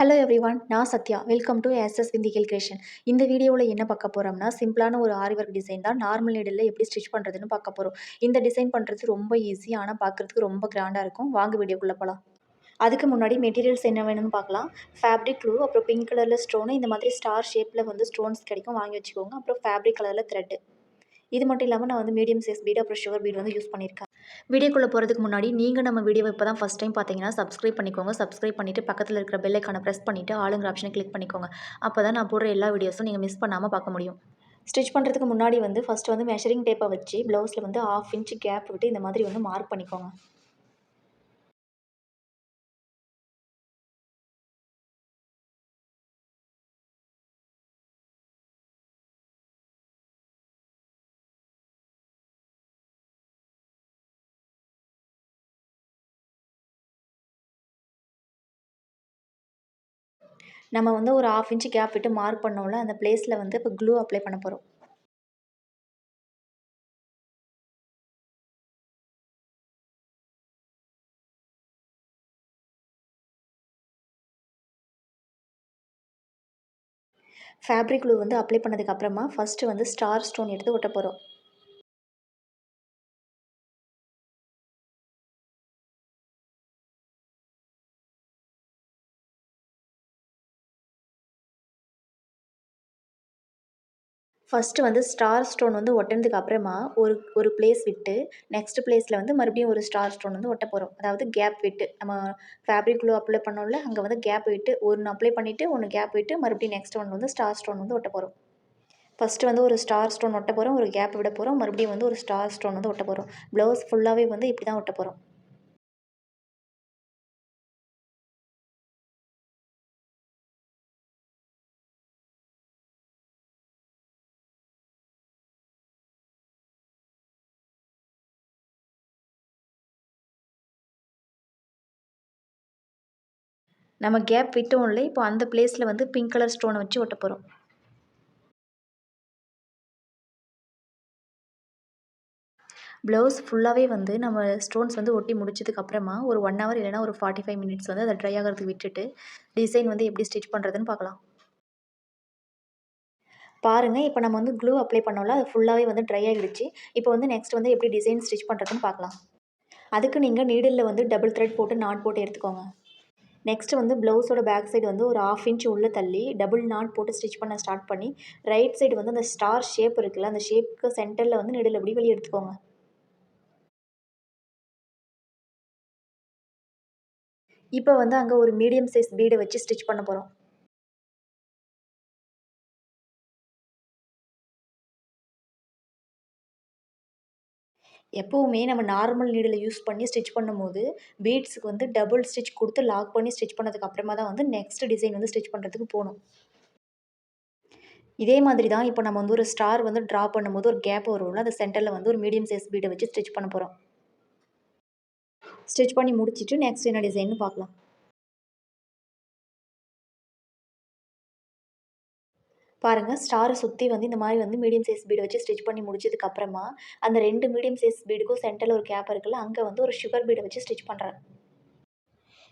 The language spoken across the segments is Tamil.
ஹலோ எவ்ரிவான், நான் சத்யா. வெல்கம் டு எஸ்எஸ் விந்திகல் கிரியேஷன். இந்த வீடியோவில் என்ன பார்க்க போகிறோம்னா, சிம்பிளான ஒரு ஆரி ஒர்க் டிசைன் தான். நார்மல் நீடில் எப்படி ஸ்டிச் பண்ணுறதுன்னு பார்க்க போகிறோம். இந்த டிசைன் பண்ணுறது ரொம்ப ஈஸி, ஆனால் பார்க்குறதுக்கு ரொம்ப கிராண்டாக இருக்கும். வாங்க வீடியோக்குள்ளே போகலாம். அதுக்கு முன்னாடி மெட்டீரியல்ஸ் என்ன வேணும்னு பார்க்கலாம். ஃபேப்ரிக் க்ளூ, அப்புறம் பிங்க் கலரில் ஸ்டோனு, இந்த மாதிரி ஸ்டார் ஷேப்பில் வந்து ஸ்டோன்ஸ் கிடைக்கும், வாங்கி வச்சுக்கோங்க. அப்புறம் ஃபேப்ரிக் கலரில் த்ரெட்டு. இது மட்டும் இல்லாமல் நான் வந்து மீடியம் சைஸ் பீடு அப்புறம் சுகர் பீடு வந்து யூஸ் பண்ணியிருக்கேன். வீடியோக்குள்ளே போகிறதுக்கு முன்னாடி நீங்கள் நம்ம வீடியோவை இப்போ தான் ஃபஸ்ட் டைம் பார்த்தீங்கன்னா சப்ஸ்கிரைப் பண்ணிக்கோங்க. சப்ஸ்கிரைப் பண்ணிவிட்டு பக்கத்தில் இருக்கிற பெல் ஐக்கானை ப்ரெஸ் பண்ணிவிட்டு ஆளுங்கிற ஆப்ஷனை கிளிக் பண்ணிக்கோங்க. அப்போ தான் நான் போடுற எல்லா வீடியோஸும் நீங்கள் மிஸ் பண்ணாமல் பார்க்க முடியும். ஸ்டிச் பண்ணுறதுக்கு முன்னாடி வந்து ஃபஸ்ட்டு வந்து மெஷரிங் டேப்பை வச்சு ப்ளவுஸில் வந்து 1/2 இன்ச் கேப் விட்டு இந்த மாதிரி வந்து மார்க் பண்ணிக்கோங்க. நம்ம வந்து ஒரு 1/2 இன்ச் கேப் விட்டு மார்க் பண்ணோம்ல, அந்த பிளேஸில் வந்து இப்போ க்ளூ அப்ளை பண்ண போகிறோம். ஃபேப்ரிக் க்ளூ வந்து அப்ளை பண்ணதுக்கப்புறமா ஃபஸ்ட்டு வந்து ஸ்டார் ஸ்டோன் எடுத்து ஒட்ட போகிறோம். ஃபஸ்ட்டு வந்து ஸ்டார் ஸ்டோன் வந்து ஒட்டினதுக்கு அப்புறமா ஒரு ஒரு பிளேஸ் விட்டு நெக்ஸ்ட் பிளேஸில் வந்து மறுபடியும் ஒரு ஸ்டார் ஸ்டோன் வந்து ஒட்ட போகிறோம். அதாவது கேப் விட்டு நம்ம ஃபேப்ரிக் க்ளூ அப்ளை பண்ணோம்ல, அங்கே வந்து கேப் விட்டு ஒன்று அப்ளை பண்ணிவிட்டு ஒன்று கேப் விட்டு மறுபடியும் நெக்ஸ்ட் ஒன் வந்து ஸ்டார் ஸ்டோன் வந்து ஒட்ட போகிறோம். ஃபஸ்ட்டு வந்து ஒரு ஸ்டார் ஸ்டோன் ஒட்ட போகிறோம், ஒரு கேப் விட போகிறோம், மறுபடியும் வந்து ஒரு ஸ்டார் ஸ்டோன் வந்து ஒட்ட போகிறோம். ப்ளவுஸ் ஃபுல்லாகவே வந்து இப்படி தான் ஒட்ட போகிறோம். நம்ம கேப் விட்டோம்ல, இப்போ அந்த பிளேஸில் வந்து பிங்க் கலர் ஸ்டோனை வச்சு ஒட்ட போகிறோம். ப்ளவுஸ் ஃபுல்லாகவே வந்து நம்ம ஸ்டோன்ஸ் வந்து ஒட்டி முடிச்சதுக்கப்புறமா ஒரு 1 ஹவர் இல்லைனா ஒரு 45 மினிட்ஸ் வந்து அதை ட்ரை ஆகிறதுக்கு விட்டுட்டு டிசைன் வந்து எப்படி ஸ்டிச் பண்ணுறதுன்னு பார்க்கலாம். பாருங்கள், இப்போ நம்ம வந்து க்ளூ அப்ளை பண்ணோம்ல, அது ஃபுல்லாகவே வந்து ட்ரை ஆகிடுச்சு. இப்போ வந்து நெக்ஸ்ட் வந்து எப்படி டிசைன் ஸ்டிச் பண்ணுறதுன்னு பார்க்கலாம். அதுக்கு நீங்கள் நீடிலில் வந்து டபுள் த்ரெட் போட்டு நாட் போட்டு எடுத்துக்கோங்க. நெக்ஸ்ட் வந்து ப்ளவுஸோட பேக் சைடு வந்து ஒரு 1/2 இன்ச் உள்ளே தள்ளி டபுள் நாட் போட்டு ஸ்டிச் பண்ண ஸ்டார்ட் பண்ணி ரைட் சைடு வந்து அந்த ஸ்டார் ஷேப் இருக்குல்ல, அந்த ஷேப்புக்கு சென்டரில் வந்து நீடில் இப்படி வெளியே எடுத்துக்கோங்க. இப்போ வந்து அங்கே ஒரு மீடியம் சைஸ் பீடை வச்சு ஸ்டிச் பண்ண போகிறோம். எப்போவுமே நம்ம நார்மல் நீடில் யூஸ் பண்ணி ஸ்டிச் பண்ணும்போது பீட்ஸுக்கு வந்து டபுள் ஸ்டிச் கொடுத்து லாக் பண்ணி ஸ்டிச் பண்ணதுக்கு அப்புறமா தான் வந்து நெக்ஸ்ட் டிசைன் வந்து ஸ்டிச் பண்ணுறதுக்கு போகணும். இதே மாதிரி தான் இப்போ நம்ம வந்து ஒரு ஸ்டார் வந்து ட்ரா பண்ணும்போது ஒரு கேப் வரும்ல, அந்த சென்டரில் வந்து ஒரு மீடியம் சைஸ் பீடை வச்சு ஸ்டிச் பண்ண போகிறோம். ஸ்டிச் பண்ணி முடிச்சுட்டு நெக்ஸ்ட் என்ன டிசைன்னு பார்க்கலாம். பாருங்கள், ஸ்டாரை சுற்றி வந்து இந்த மாதிரி வந்து மீடியம் சைஸ் பீடை வச்சு ஸ்டிச் பண்ணி முடிச்சதுக்கப்புறமா அந்த 2 மீடியம் சைஸ் பீடுக்கும் சென்டரில் ஒரு கேப் இருக்குல்ல, அங்கே வந்து ஒரு சுகர் பீடை வச்சு ஸ்டிச் பண்ணுறேன்.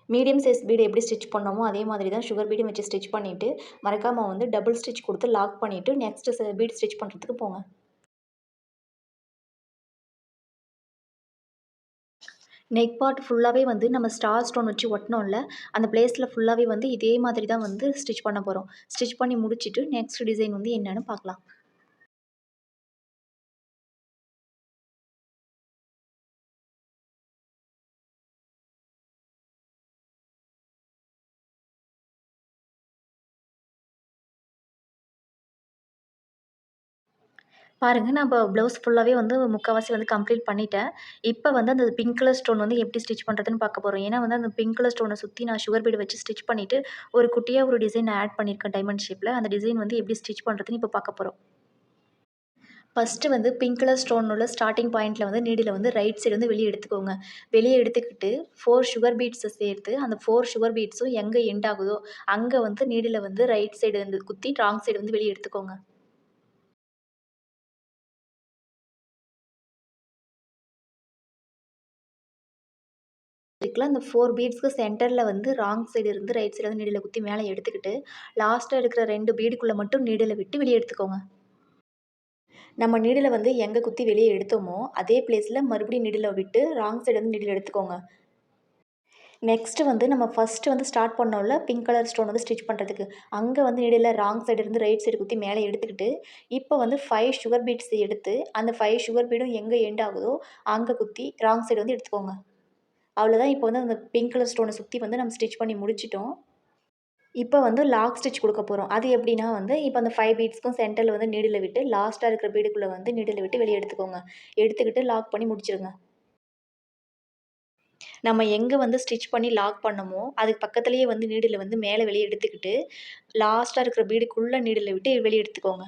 மீடியம் சைஸ் பீடு எப்படி ஸ்டிச் பண்ணோமோ அதே மாதிரி தான் சுகர் பீடும் வச்சு ஸ்டிச் பண்ணிவிட்டு மறக்காமல் வந்து டபுள் ஸ்டிச் கொடுத்து லாக் பண்ணிவிட்டு நெக்ஸ்ட் பீட் ஸ்டிச் பண்ணுறதுக்கு போங்க. நெக் பார்ட் ஃபுல்லாகவே வந்து நம்ம ஸ்டார் ஸ்டோன் வச்சு ஒட்டினோம்ல, அந்த பிளேஸில் ஃபுல்லாகவே வந்து இதே மாதிரி தான் வந்து ஸ்டிச் பண்ண போகிறோம். ஸ்டிச் பண்ணி முடிச்சுட்டு நெக்ஸ்ட் டிசைன் வந்து என்னென்னு பார்க்கலாம். பாருங்கள், நான் இப்போ ப்ளவுஸ் ஃபுல்லாகவே வந்து முக்கால்வாசி வந்து கம்ப்ளீட் பண்ணிட்டேன். இப்போ வந்து அந்த பிங்க் கலர் ஸ்டோன் வந்து எப்படி ஸ்டிச் பண்ணுறதுன்னு பார்க்க போகிறோம். ஏன்னா வந்து அந்த பிங்க் கலர் ஸ்டோனை சுற்றி நான் சுகர் பீடு வச்சு ஸ்டிச் பண்ணிவிட்டு ஒரு குட்டியாக ஒரு டிசைன் ஆட் பண்ணியிருக்கேன் டைமண்ட் ஷேப்பில். அந்த டிசைன் வந்து எப்படி ஸ்டிச் பண்ணுறதுன்னு இப்போ பார்க்க போகிறோம். ஃபஸ்ட்டு வந்து பிங்க் கலர் ஸ்டோன் உள்ள ஸ்டார்ட்டிங் பாயிண்ட்டில் வந்து நீடில் வந்து ரைட் சைடு வந்து வெளியே எடுத்துக்கோங்க. வெளியே எடுத்துக்கிட்டு 4 சுகர் பீட்ஸை சேர்த்து அந்த 4 சுகர் பீட்ஸும் எங்கே எண்ட் ஆகுதோ அங்கே வந்து நீடில் வந்து ரைட் சைடு வந்து குத்தி ராங் சைடு வந்து வெளியே எடுத்துக்கோங்க. பீட்ஸ்க்குலாம் அந்த 4 பீட்ஸ்க்கு சென்டரில் வந்து ராங் சைடு இருந்து ரைட் சைடு வந்து நீடில் குத்தி மேலே எடுத்துக்கிட்டு லாஸ்ட்டாக இருக்கிற 2 பீடுக்குள்ளே மட்டும் நீடில் விட்டு வெளியே எடுத்துக்கோங்க. நம்ம நீடில் வந்து எங்கே குத்தி வெளியே எடுத்தோமோ அதே பிளேஸில் மறுபடியும் நீடில் விட்டு ராங் சைடு வந்து நீடில் எடுத்துக்கோங்க. நெக்ஸ்ட்டு வந்து நம்ம ஃபஸ்ட்டு வந்து ஸ்டார்ட் பண்ணோம்ல பிங்க் கலர் ஸ்டோன் வந்து ஸ்டிச் பண்ணுறதுக்கு, அங்கே வந்து நீடில் ராங் சைடு இருந்து ரைட் சைடு குத்தி மேலே எடுத்துக்கிட்டு, இப்போ வந்து 5 சுகர் பீட்ஸ் எடுத்து அந்த 5 சுகர் பீடும் எங்கே எண்ட் ஆகுதோ அங்கே குத்தி ராங் சைடு வந்து எடுத்துக்கோங்க. அவ்வளோதான். இப்போ வந்து அந்த பிங்க் கலர் ஸ்டோனை சுற்றி வந்து நம்ம ஸ்டிச் பண்ணி முடிச்சிட்டோம். இப்போ வந்து லாக் ஸ்டிச் கொடுக்க போகிறோம். அது எப்படின்னா வந்து இப்போ அந்த 5 பீட்ஸ்க்கும் சென்டரில் வந்து நீடில் விட்டு லாஸ்ட்டாக இருக்கிற பீடுக்குள்ளே வந்து நீடில் விட்டு வெளியே எடுத்துக்கோங்க. எடுத்துக்கிட்டு லாக் பண்ணி முடிச்சிடுங்க. நம்ம எங்கே வந்து ஸ்டிச் பண்ணி லாக் பண்ணமோ அதுக்கு பக்கத்துலேயே வந்து நீடில் வந்து மேலே வெளியே எடுத்துக்கிட்டு லாஸ்ட்டாக இருக்கிற பீடுக்குள்ளே நீடில் விட்டு வெளியே எடுத்துக்கோங்க.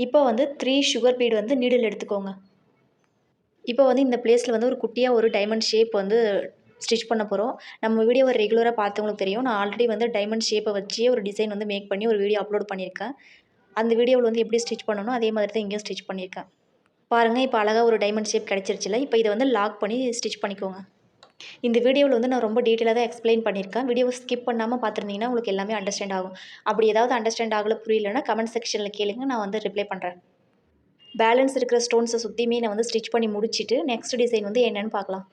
இப்போ வந்து 3 சுகர் பீட் வந்து நீடில் எடுத்துக்கோங்க. இப்போ வந்து இந்த பிளேஸில் வந்து ஒரு குட்டியாக ஒரு டைமண்ட் ஷேப் வந்து ஸ்டிச் பண்ண போகிறோம். நம்ம வீடியோவை ரெகுலராக பார்த்தவங்களுக்கு தெரியும். நான் ஆல்ரெடி வந்து டைமண்ட் ஷேப்பை வச்சே ஒரு டிசைன் வந்து மேக் பண்ணி ஒரு வீடியோ அப்லோட் பண்ணியிருக்கேன். அந்த வீடியோவில் வந்து எப்படி ஸ்டிச் பண்ணணும் அதே மாதிரி தான் இங்கேயும் ஸ்டிச் பண்ணியிருக்கேன். பாருங்கள், இப்போ அழகாக ஒரு டைமண்ட் ஷேப் கிடச்சிருச்சுல. இப்போ இதை வந்து லாக் பண்ணி ஸ்டிச் பண்ணிக்கோங்க. இந்த வீடியோவில் வந்து நான் ரொம்ப டீட்டெயிலாக தான் எக்ஸ்பிளைன் பண்ணியிருக்கேன். வீடியோவை ஸ்கிப் பண்ணாமல் பார்த்துருந்தீங்கன்னா உங்களுக்கு எல்லாமே அண்டர்ஸ்டாண்ட் ஆகும். அப்படி ஏதாவது அண்டர்ஸ்டாண்ட் ஆகலை புரியலைன்னா கமெண்ட் செக்ஷனில் கேளுங்க, நான் வந்து ரிப்ளை பண்ணுறேன். பேலன்ஸ் இருக்கிற ஸ்டோன்ஸை சுற்றியுமே நான் வந்து ஸ்டிச் பண்ணி முடிச்சுட்டு நெக்ஸ்ட் டிசைன் வந்து என்னென்னு பார்க்கலாம்.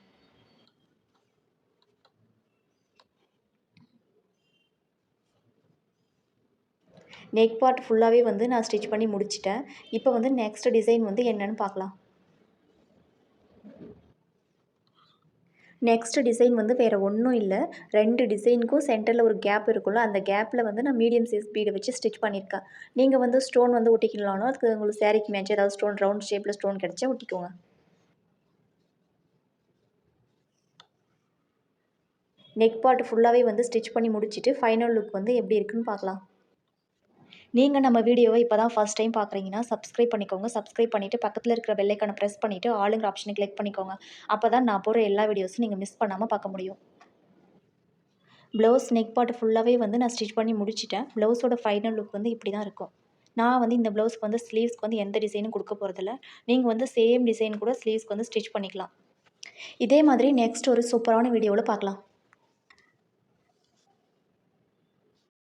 நெக் பார்ட் ஃபுல்லாகவே வந்து நான் ஸ்டிச் பண்ணி முடிச்சிட்டேன். இப்போ வந்து நெக்ஸ்ட் டிசைன் வந்து என்னென்னு பார்க்கலாம். நெக்ஸ்ட் டிசைன் வந்து வேறு ஒன்றும் இல்லை. 2 டிசைனுக்கும் சென்டரில் ஒரு கேப் இருக்குல்ல, அந்த கேப்பில் வந்து நான் மீடியம் சைஸ் பீடை வச்சு ஸ்டிச் பண்ணியிருக்கேன். நீங்கள் வந்து ஸ்டோன் வந்து ஒட்டிக்கலாம்னா அதுக்கு உங்களுக்கு சாரீக்கு மேட்ச் ஏதாவது ஸ்டோன் ரவுண்ட் ஷேப்பில் ஸ்டோன் கிடச்சா ஒட்டிக்கோங்க. நெக் பார்ட் ஃபுல்லாகவே வந்து ஸ்டிச் பண்ணி முடிச்சுட்டு ஃபைனல் லுக் வந்து எப்படி இருக்குன்னு பார்க்கலாம். நீங்கள் நம்ம வீடியோவை இப்போ தான் ஃபஸ்ட் டைம் பார்க்குறீங்கன்னா சப்ஸ்கிரைப் பண்ணிக்கோங்க. சப்ஸ்கிரைப் பண்ணிவிட்டு பக்கத்தில் இருக்கிற பெல் ஐக்கானை ப்ரெஸ் பண்ணிவிட்டு ஆளுங்கிற ஆப்ஷனை கிளிக் பண்ணிக்கோங்க. அப்போ தான் நான் போகிற எல்லா வீடியோஸும் நீங்கள் மிஸ் பண்ணாமல் பார்க்க முடியும். ப்ளவுஸ் நெக் பார்ட் ஃபுல்லாகவே வந்து நான் ஸ்டிச் பண்ணி முடிச்சிட்டேன். ப்ளவுஸோட ஃபைனல் லுக் வந்து இப்படி தான் இருக்கும். நான் வந்து இந்த ப்ளவுஸ்க்கு வந்து ஸ்லீவ்ஸ்க்கு வந்து எந்த டிசைனும் கொடுக்க போகிறதில்ல. நீங்கள் வந்து சேம் டிசைன் கூட ஸ்லீவ்ஸ்க்கு வந்து ஸ்டிச் பண்ணிக்கலாம். இதே மாதிரி நெக்ஸ்ட் ஒரு சூப்பரான வீடியோவில் பார்க்கலாம்.